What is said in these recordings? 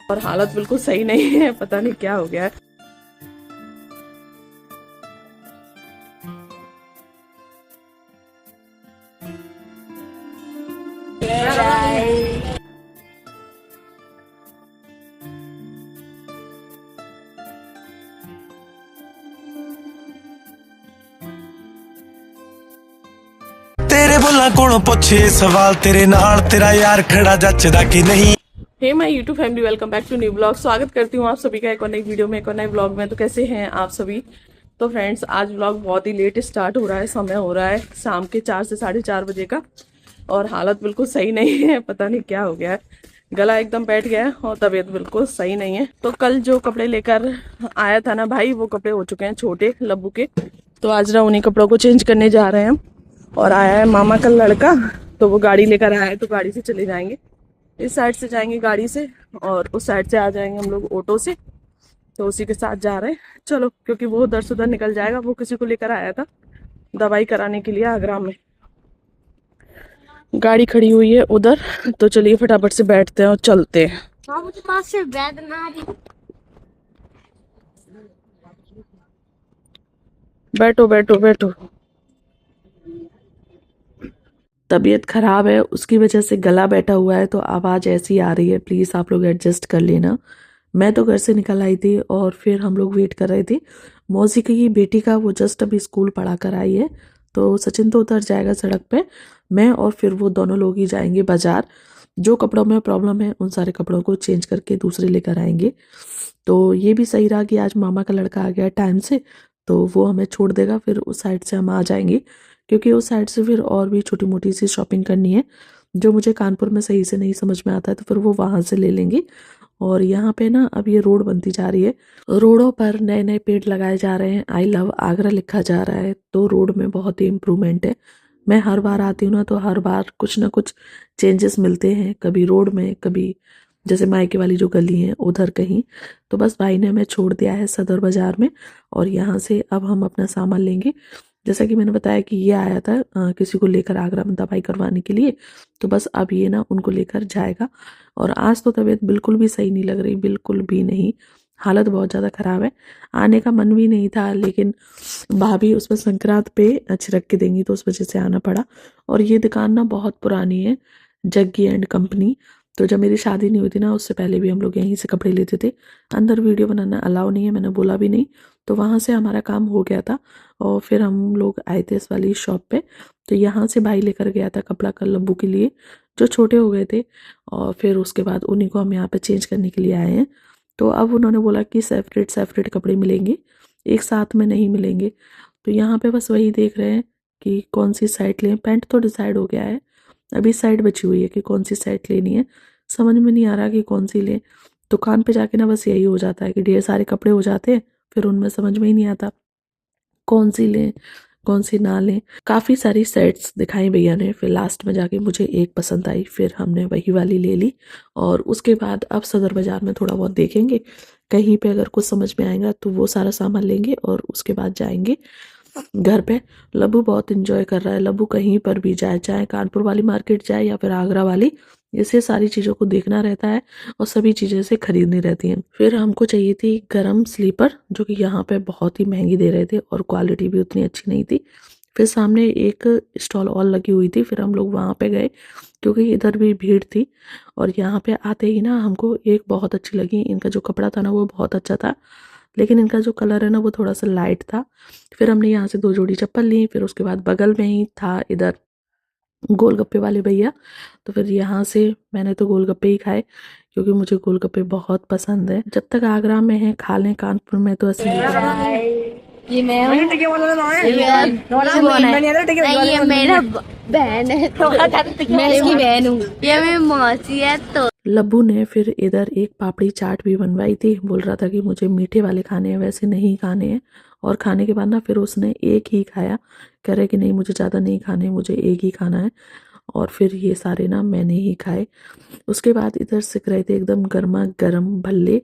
और हालत बिल्कुल सही नहीं है, पता नहीं क्या हो गया है। तेरे बोला कोलों पूछे सवाल तेरे नाल तेरा यार खड़ा जचदा कि नहीं। Hey my YouTube family, welcome back to new blog. स्वागत करती हूँ आप सभी का एक और नई वीडियो में, एक और नए ब्लॉग में। तो कैसे हैं आप सभी? तो फ्रेंड्स, आज ब्लॉग बहुत ही लेट स्टार्ट हो रहा है। समय हो रहा है शाम के 4 से 4:30 बजे का और हालत बिल्कुल सही नहीं है, पता नहीं क्या हो गया है। गला एकदम बैठ गया है और तबीयत बिल्कुल सही नहीं है। तो कल जो कपड़े लेकर आया था ना भाई, वो कपड़े हो चुके हैं छोटे लब्बू के। तो आज ना उन्हीं कपड़ों को चेंज करने जा रहे हैं हम। और आया है मामा का लड़का, तो वो गाड़ी लेकर आया है, तो गाड़ी से चले जाएंगे। इस साइड से जाएंगे गाड़ी से और उस साइड से आ जाएंगे हम लोग ऑटो से। तो उसी के साथ जा रहे हैं। चलो, क्योंकि वो उधर से उधर निकल जाएगा। वो किसी को लेकर आया था दवाई कराने के लिए आगरा में। गाड़ी खड़ी हुई है उधर, तो चलिए फटाफट से बैठते हैं और चलते हैं। मुझे पास से बैठना है। बैठो बैठो बैठो। तबीयत खराब है, उसकी वजह से गला बैठा हुआ है, तो आवाज़ ऐसी आ रही है। प्लीज़ आप लोग एडजस्ट कर लेना। मैं तो घर से निकल आई थी और फिर हम लोग वेट कर रहे थे मौसी की बेटी का। वो जस्ट अभी स्कूल पढ़ा कर आई है, तो सचिन तो उतर जाएगा सड़क पे। मैं और फिर वो दोनों लोग ही जाएंगे बाजार। जो कपड़ों में प्रॉब्लम है उन सारे कपड़ों को चेंज करके दूसरे लेकर आएंगे। तो ये भी सही रहा कि आज मामा का लड़का आ गया टाइम से, तो वो हमें छोड़ देगा, फिर उस साइड से हम आ जाएंगे। क्योंकि उस साइड से फिर और भी छोटी मोटी सी शॉपिंग करनी है, जो मुझे कानपुर में सही से नहीं समझ में आता है, तो फिर वो वहाँ से ले लेंगे। और यहाँ पे ना अब ये रोड बनती जा रही है, रोडों पर नए नए पेड़ लगाए जा रहे हैं, आई लव आगरा लिखा जा रहा है। तो रोड में बहुत ही इम्प्रूवमेंट है। मैं हर बार आती हूँ ना, तो हर बार कुछ ना कुछ चेंजेस मिलते हैं, कभी रोड में, कभी जैसे मायके वाली जो गली है उधर कहीं। तो बस भाई ने हमें छोड़ दिया है सदर बाजार में, और यहाँ से अब हम अपना सामान लेंगे। जैसा कि मैंने बताया कि ये आया था किसी को लेकर आगरा में दवाई करवाने के लिए, तो बस अब ये ना उनको लेकर जाएगा। और आज तो तबीयत बिल्कुल भी सही नहीं लग रही, बिल्कुल भी नहीं। हालत बहुत ज़्यादा ख़राब है। आने का मन भी नहीं था, लेकिन भाभी उसमें संक्रांत पे छिड़क के देंगी, तो उस वजह से आना पड़ा। और ये दुकान ना बहुत पुरानी है, जग्गी एंड कंपनी। तो जब मेरी शादी नहीं हुई थी ना, उससे पहले भी हम लोग यहीं से कपड़े लेते थे। अंदर वीडियो बनाना अलाउ नहीं है, मैंने बोला भी नहीं। तो वहाँ से हमारा काम हो गया था और फिर हम लोग आए थे इस वाली शॉप पे। तो यहाँ से भाई लेकर गया था कपड़ा कल लब्बू के लिए, जो छोटे हो गए थे। और फिर उसके बाद उन्हीं को हम यहाँ पे चेंज करने के लिए आए हैं। तो अब उन्होंने बोला कि सेपरेट सेपरेट कपड़े मिलेंगे, एक साथ में नहीं मिलेंगे। तो यहाँ पे बस वही देख रहे हैं कि कौन सी साइड लें। पैंट तो डिसाइड हो गया है, अभी साइड बची हुई है कि कौन सी साइड लेनी है। समझ में नहीं आ रहा कि कौन सी लें। दुकान पे जाके ना बस यही हो जाता है कि ढेर सारे कपड़े हो जाते हैं, फिर उनमें समझ में ही नहीं आता कौन सी लें कौन सी ना लें। काफ़ी सारी सेट्स दिखाई भैया ने, फिर लास्ट में जाके मुझे एक पसंद आई, फिर हमने वही वाली ले ली। और उसके बाद अब सदर बाज़ार में थोड़ा बहुत देखेंगे, कहीं पे अगर कुछ समझ में आएगा तो वो सारा सामान लेंगे और उसके बाद जाएंगे घर पे। लब्बू बहुत इंजॉय कर रहा है। लब्बू कहीं पर भी जाए, चाहे कानपुर वाली मार्केट जाए या फिर आगरा वाली, इसे सारी चीज़ों को देखना रहता है और सभी चीज़ें से खरीदनी रहती हैं। फिर हमको चाहिए थी गरम स्लीपर, जो कि यहाँ पे बहुत ही महंगी दे रहे थे और क्वालिटी भी उतनी अच्छी नहीं थी। फिर सामने एक स्टॉल और लगी हुई थी, फिर हम लोग वहाँ पे गए क्योंकि इधर भी भीड़ थी। और यहाँ पे आते ही ना हमको एक बहुत अच्छी लगी। इनका जो कपड़ा था ना वो बहुत अच्छा था, लेकिन इनका जो कलर है ना वो थोड़ा सा लाइट था। फिर हमने यहाँ से 2 जोड़ी चप्पल ली। फिर उसके बाद बगल में ही था इधर गोलगप्पे वाले भैया, तो फिर यहाँ से मैंने तो गोलगप्पे ही खाए, क्योंकि मुझे गोलगप्पे बहुत पसंद है। जब तक आगरा में है खा लें, कानपुर में तो असली ये मैं हूँ। ये कौन है? नहीं, ये मेरा बहन है। मैं इसकी बहन हूँ। ये मेरी मौसी है। तो लब्बू ने फिर इधर एक पापड़ी चाट भी बनवाई थी। बोल रहा था कि मुझे मीठे वाले खाने हैं, वैसे नहीं खाने हैं। और खाने के बाद ना फिर उसने एक ही खाया, कह रहे कि नहीं मुझे ज़्यादा नहीं खाने, मुझे एक ही खाना है। और फिर ये सारे ना मैंने ही खाए। उसके बाद इधर सिक रहे थे एकदम गर्मा गर्म भल्ले।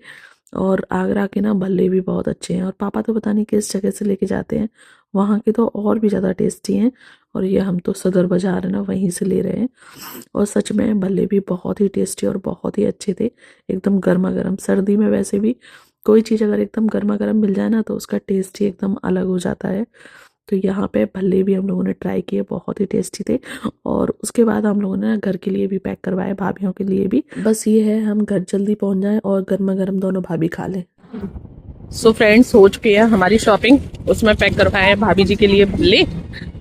और आगरा के ना भल्ले भी बहुत अच्छे हैं, और पापा तो पता नहीं किस जगह से लेके जाते हैं। वहाँ के तो और भी ज़्यादा टेस्टी हैं। और ये हम तो सदर बाज़ार है ना, वहीं से ले रहे हैं। और सच में भल्ले भी बहुत ही टेस्टी और बहुत ही अच्छे थे, एकदम गर्मा गर्म। सर्दी में वैसे भी कोई चीज़ अगर एकदम गर्मा गर्म मिल जाए ना तो उसका टेस्ट ही एकदम अलग हो जाता है। तो यहाँ पे भल्ले भी हम लोगों ने ट्राई किए, बहुत ही टेस्टी थे। और उसके बाद हम लोगों ने ना घर के लिए भी पैक करवाए, भाभीियों के लिए भी। बस ये है हम घर जल्दी पहुँच जाएं और गर्मा गर्म दोनों भाभी खा लें। सो फ्रेंड्स, हो चुकी है हमारी शॉपिंग। उसमें पैक करवाए हैं भाभी जी के लिए भल्ले।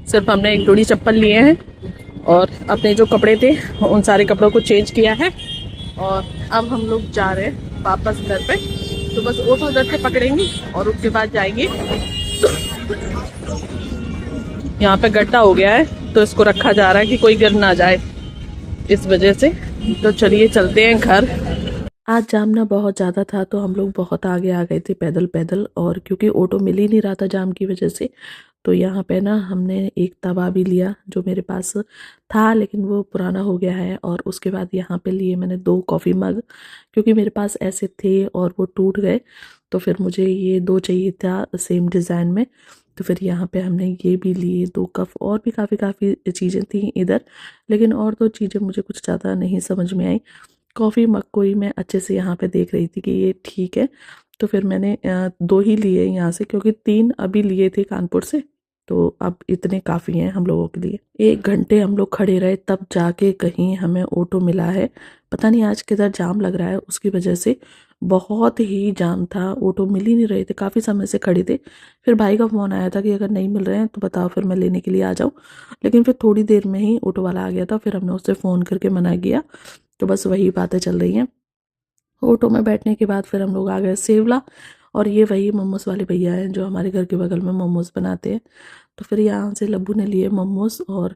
सिर्फ हमने एक जोड़ी चप्पल लिए हैं और अपने जो कपड़े थे उन सारे कपड़ों को चेंज किया है। और अब हम लोग जा रहे हैं वापस घर पे। तो बस ऑटो उधर से पकड़ेंगे और उसके बाद जाएंगे। यहाँ पे गड्ढा हो गया है तो इसको रखा जा रहा है कि कोई गिर ना जाए, इस वजह से। तो चलिए चलते हैं घर। आज जाम ना बहुत ज़्यादा था तो हम लोग बहुत आगे आ गए थे पैदल पैदल। और क्योंकि ऑटो मिल ही नहीं रहा था जाम की वजह से, तो यहाँ पे ना हमने एक तवा भी लिया जो मेरे पास था लेकिन वो पुराना हो गया है। और उसके बाद यहाँ पे लिए मैंने 2 कॉफ़ी मग, क्योंकि मेरे पास ऐसे थे और वो टूट गए। तो फिर मुझे ये 2 चाहिए था सेम डिज़ाइन में। तो फिर यहाँ पे हमने ये भी लिए 2 कप। और भी काफ़ी चीज़ें थी इधर, लेकिन और 2 चीज़ें मुझे कुछ ज़्यादा नहीं समझ में आई। कॉफ़ी मग को ही मैं अच्छे से यहाँ पे देख रही थी कि ये ठीक है। तो फिर मैंने 2 ही लिए यहाँ से, क्योंकि 3 अभी लिए थे कानपुर से। तो अब इतने काफ़ी हैं हम लोगों के लिए। 1 घंटे हम लोग खड़े रहे तब जाके कहीं हमें ऑटो मिला है। पता नहीं आज किधर जाम लग रहा है, उसकी वजह से बहुत ही जाम था, ऑटो मिल ही नहीं रहे थे, काफ़ी समय से खड़े थे। फिर भाई का फ़ोन आया था कि अगर नहीं मिल रहे हैं तो बताओ, फिर मैं लेने के लिए आ जाऊँ। लेकिन फिर थोड़ी देर में ही ऑटो वाला आ गया था, फिर हमने उससे फ़ोन करके मना किया। तो बस वही बातें चल रही हैं। ऑटो में बैठने के बाद फिर हम लोग आ गए सेवला। और ये वही मोमोज वाले भैया हैं जो हमारे घर के बगल में मोमोज बनाते हैं। तो फिर यहाँ से लब्बू ने लिए मोमोज और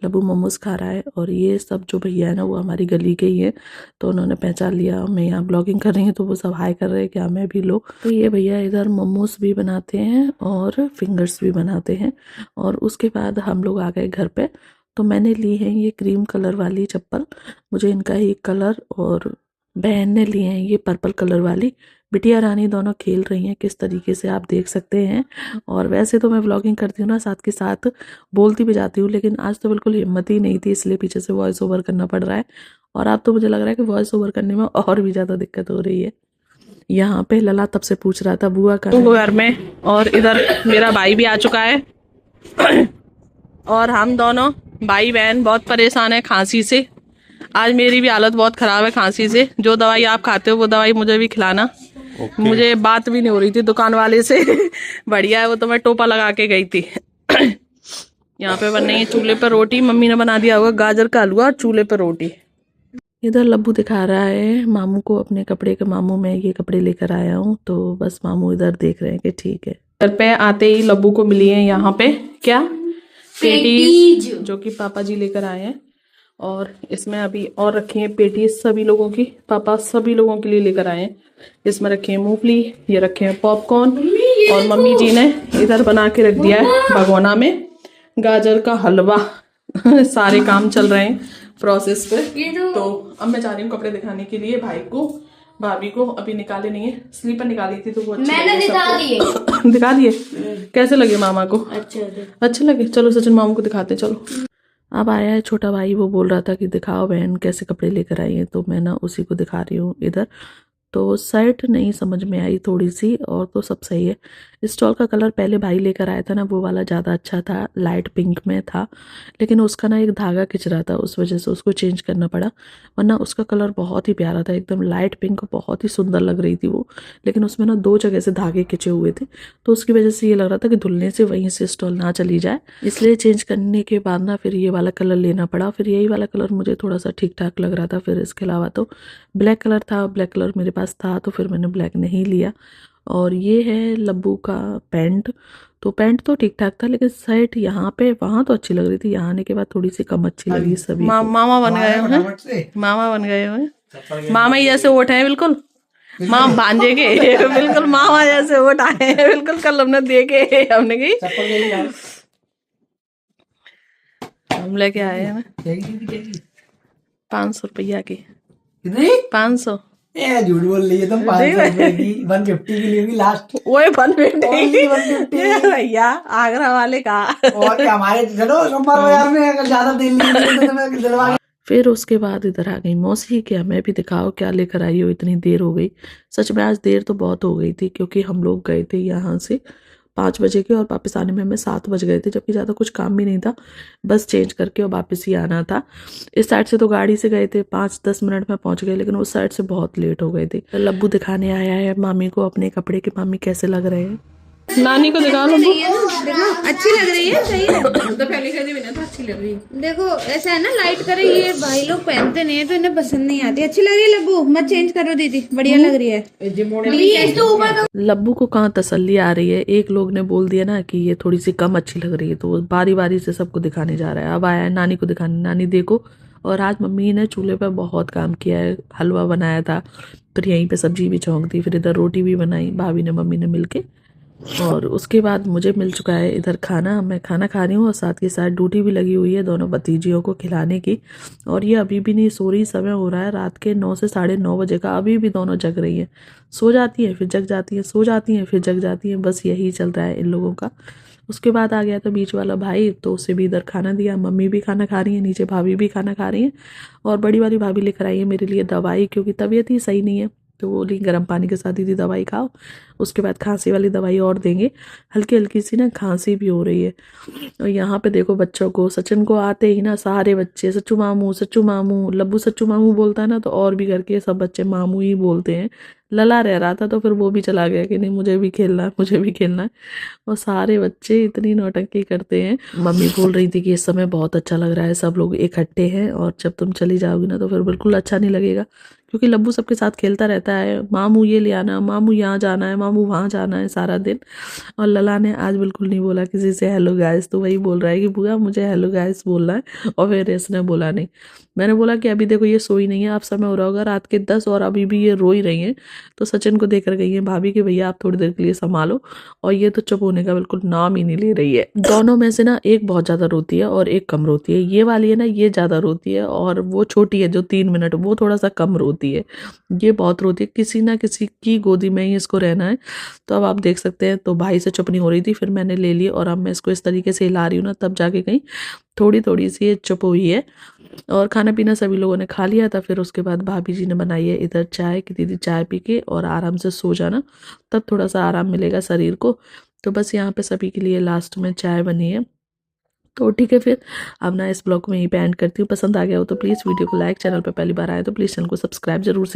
लब्बू मोमोज खा रहा है। और ये सब जो भैया है ना वो हमारी गली के ही है, तो उन्होंने पहचान लिया मैं यहाँ ब्लॉगिंग कर रही हूँ, तो वो सब हाई कर रहे हैं कि हाँ मैं भी लो। तो ये भैया इधर मोमोज भी बनाते हैं और फिंगर्स भी बनाते हैं। और उसके बाद हम लोग आ गए घर पे। तो मैंने ली है ये क्रीम कलर वाली चप्पल, मुझे इनका ही कलर। और बहन ने लिए हैं ये पर्पल कलर वाली। बिटिया रानी दोनों खेल रही हैं किस तरीके से, आप देख सकते हैं। और वैसे तो मैं व्लॉगिंग करती हूँ ना साथ के साथ बोलती भी जाती हूँ, लेकिन आज तो बिल्कुल हिम्मत ही नहीं थी, इसलिए पीछे से वॉइस ओवर करना पड़ रहा है। और अब तो मुझे लग रहा है कि वॉइस ओवर करने में और भी ज़्यादा दिक्कत हो रही है। यहाँ पे लला तब से पूछ रहा था बुआ का घर में, और इधर मेरा भाई भी आ चुका है। और हम दोनों भाई बहन बहुत परेशान है खांसी से। आज मेरी भी हालत बहुत ख़राब है खांसी से। जो दवाई आप खाते हो वो दवाई मुझे भी खिलाना। मुझे बात भी नहीं हो रही थी दुकान वाले से। बढ़िया है, वो तो मैं टोपा लगा के गई थी। यहाँ पे बन रही है चूल्हे पर रोटी, मम्मी ने बना दिया होगा गाजर का हलवा और चूल्हे पर रोटी। इधर लब्बू दिखा रहा है मामू को अपने कपड़े के, मामू मैं ये कपड़े लेकर आया हूँ। तो बस मामू इधर देख रहे हैं कि ठीक है। घर पे आते ही लब्बू को मिली है यहाँ पे क्या पेटीज, जो कि पापा जी लेकर आए हैं। और इसमें अभी और रखी है पेटीज सभी लोगों की, पापा सभी लोगों के लिए लेकर आए हैं। इसमें रखे हैं मूंगफली, ये रखे हैं पॉपकॉर्न, और मम्मी जी ने इधर बना के रख दिया है भगोना में गाजर का हलवा। सारे काम चल रहे हैं प्रोसेस पे। तो अब मैं जा रही हूँ कपड़े दिखाने के लिए भाई को भाभी को। अभी निकाले नहीं है, स्लीपर निकाली थी तो वो मैंने दिखा दिए। दिखा दिए। कैसे लगे मामा को? अच्छे लगे। चलो सचिन मामा को दिखाते चलो। अब आया है छोटा भाई, वो बोल रहा था कि दिखाओ बहन कैसे कपड़े लेकर आई है, तो मैं ना उसी को दिखा रही हूँ इधर। तो शर्ट नहीं समझ में आई थोड़ी सी, और तो सब सही है। स्टॉल का कलर पहले भाई लेकर आया था ना, वो वाला ज़्यादा अच्छा था, लाइट पिंक में था। लेकिन उसका ना एक धागा खिंच रहा था, उस वजह से उसको चेंज करना पड़ा। वरना उसका कलर बहुत ही प्यारा था, एकदम लाइट पिंक, बहुत ही सुंदर लग रही थी वो। लेकिन उसमें ना 2 जगह से धागे खिंचे हुए थे, तो उसकी वजह से ये लग रहा था कि धुलने से वहीं से स्टॉल ना चली जाए। इसलिए चेंज करने के बाद ना फिर ये वाला कलर लेना पड़ा। फिर यही वाला कलर मुझे थोड़ा सा ठीक ठाक लग रहा था। फिर इसके अलावा तो ब्लैक कलर था, ब्लैक कलर मेरे पास था, तो फिर मैंने ब्लैक नहीं लिया। और ये है लब्बू का पैंट। तो पैंट तो ठीक ठाक था, लेकिन शर्ट यहाँ पे वहाँ तो अच्छी लग रही थी, यहाँ आने के बाद थोड़ी सी कम अच्छी लगी सभी को। मामा बन गए हैं, मामा बन गए हैं। मामा ही जैसे ओठ है बिल्कुल, माँ भांजे के बिल्कुल मामा जैसे ओठ आए हैं बिल्कुल। कल हमने देखे, हमने की हम लेके आए हैं ना 500 रुपया की। 500 ए झूठ बोल रही है तुम। 500 रुपए की 150 की ली होगी लास्ट। वो 150 Only 150। भैया आगरा वाले का। और क्या हमारे चलो सोमवार बाजार में अगर ज्यादा तेल नहीं मिले तो तुम्हें दिलवा। फिर उसके बाद इधर आ गई मौसी। क्या मैं भी दिखाओ क्या लेकर आई हो, इतनी देर हो गई। सच में आज देर तो बहुत हो गई थी क्योंकि हम लोग गए थे यहाँ से 5 बजे के और वापस आने में हमें 7 बज गए थे, जबकि ज़्यादा कुछ काम भी नहीं था, बस चेंज करके और वापस ही आना था। इस साइड से तो गाड़ी से गए थे, 5-10 मिनट में पहुँच गए, लेकिन उस साइड से बहुत लेट हो गए थे। लब्बू दिखाने आया है मामी को अपने कपड़े के, मामी कैसे लग रहे हैं। नानी को दिखा लो। देखो अच्छी लग रही है, सही है। तो पहले खरीदी भी ना तो अच्छी लग रही है। देखो ऐसा है ना, लाइट करे, ये भाई लोग पहनते नहीं है तो इन्हें पसंद नहीं आती। अच्छी लग रही है लब्बू, मत चेंज करो दीदी, बढ़िया लग रही है। प्लीज तो ऊपर लब्बू को कहाँ तसल्ली आ रही है। एक लोग ने बोल दिया ना कि ये थोड़ी सी कम अच्छी लग रही है, तो वो बारी बारी से सबको दिखाने जा रहा है। अब आया है नानी को दिखाने, नानी देखो। और आज मम्मी ने चूल्हे पर बहुत काम किया है, हलवा बनाया था, फिर यहीं पे सब्जी भी छौंक दी, फिर इधर रोटी भी बनाई भाभी ने मम्मी ने मिलके। और उसके बाद मुझे मिल चुका है इधर खाना। मैं खाना खा रही हूँ और साथ के साथ ड्यूटी भी लगी हुई है दोनों भतीजियों को खिलाने की। और ये अभी भी नहीं सो रही, समय हो रहा है रात के 9 से 9:30 बजे का, अभी भी दोनों जग रही हैं। सो जाती हैं फिर जग जाती हैं, सो जाती हैं फिर जग जाती हैं, बस यही चल रहा है इन लोगों का। उसके बाद आ गया था बीच वाला भाई, तो उसे भी इधर खाना दिया। मम्मी भी खाना खा रही है, नीचे भाभी भी खाना खा रही हैं। और बड़ी वाली भाभी लेकर आई है मेरे लिए दवाई, क्योंकि तबीयत ही सही नहीं है, तो वो बोली गर्म पानी के साथ दीदी दवाई खाओ। उसके बाद खांसी वाली दवाई और देंगे, हल्की हल्की सी ना खांसी भी हो रही है। और यहाँ पे देखो बच्चों को, सचिन को आते ही ना सारे बच्चे सच्चू मामू, लब्बू सच्चू मामू बोलता है ना, तो और भी करके सब बच्चे मामू ही बोलते हैं। लला रह रहा था तो फिर वो भी चला गया कि नहीं मुझे भी खेलना है, मुझे भी खेलना है। और सारे बच्चे इतनी नौटंकी करते हैं। मम्मी बोल रही थी कि इस समय बहुत अच्छा लग रहा है, सब लोग इकट्ठे हैं, और जब तुम चली जाओगी ना तो फिर बिल्कुल अच्छा नहीं लगेगा, क्योंकि लब्बू सबके साथ खेलता रहता है। मामू ये ले आना, मामू यहाँ जाना है, मामू वहाँ जाना है सारा दिन। और लला ने आज बिल्कुल नहीं बोला किसी से हेलो गाइस, तो वही बोल रहा है कि बुआ मुझे हेलो गाइस बोलना है, और फिर इसने बोला नहीं। मैंने बोला कि अभी देखो ये सोई नहीं है, अब समय हो रहा होगा रात के 10 और अभी भी ये रो ही रही हैं। तो सचिन को देकर गई है भाभी कि भैया आप थोड़ी देर के लिए संभालो, और ये तो चुप होने का बिल्कुल नाम ही नहीं ले रही है। दोनों में से ना एक बहुत ज़्यादा रोती है और एक कम रोती है। ये वाली है ना ये ज़्यादा रोती है, और वो छोटी है जो 3 मिनट, वो थोड़ा सा कम रोती है। ये बहुत रोती है, किसी ना किसी की गोदी में ही इसको रहना है। तो अब आप देख सकते हैं, तो भाई से चुप नहीं हो रही थी, फिर मैंने ले ली, और अब मैं इसको इस तरीके से हिला रही हूँ ना, तब जाके कहीं थोड़ी थोड़ी सी ये चुप हुई है। और खाना पीना सभी लोगों ने खा लिया था। फिर उसके बाद भाभी जी ने बनाई है इधर चाय कि दीदी चाय पी के और आराम से सो जाना, तब थोड़ा सा आराम मिलेगा शरीर को। तो बस यहाँ पे सभी के लिए लास्ट में चाय बनी है। तो ठीक है, फिर अब ना इस ब्लॉग में यहीं पे एंड करती हूँ। पसंद आ गया हो तो प्लीज़ वीडियो को लाइक, चैनल पर पहली बार आए तो प्लीज़ चैनल को सब्सक्राइब जरूर से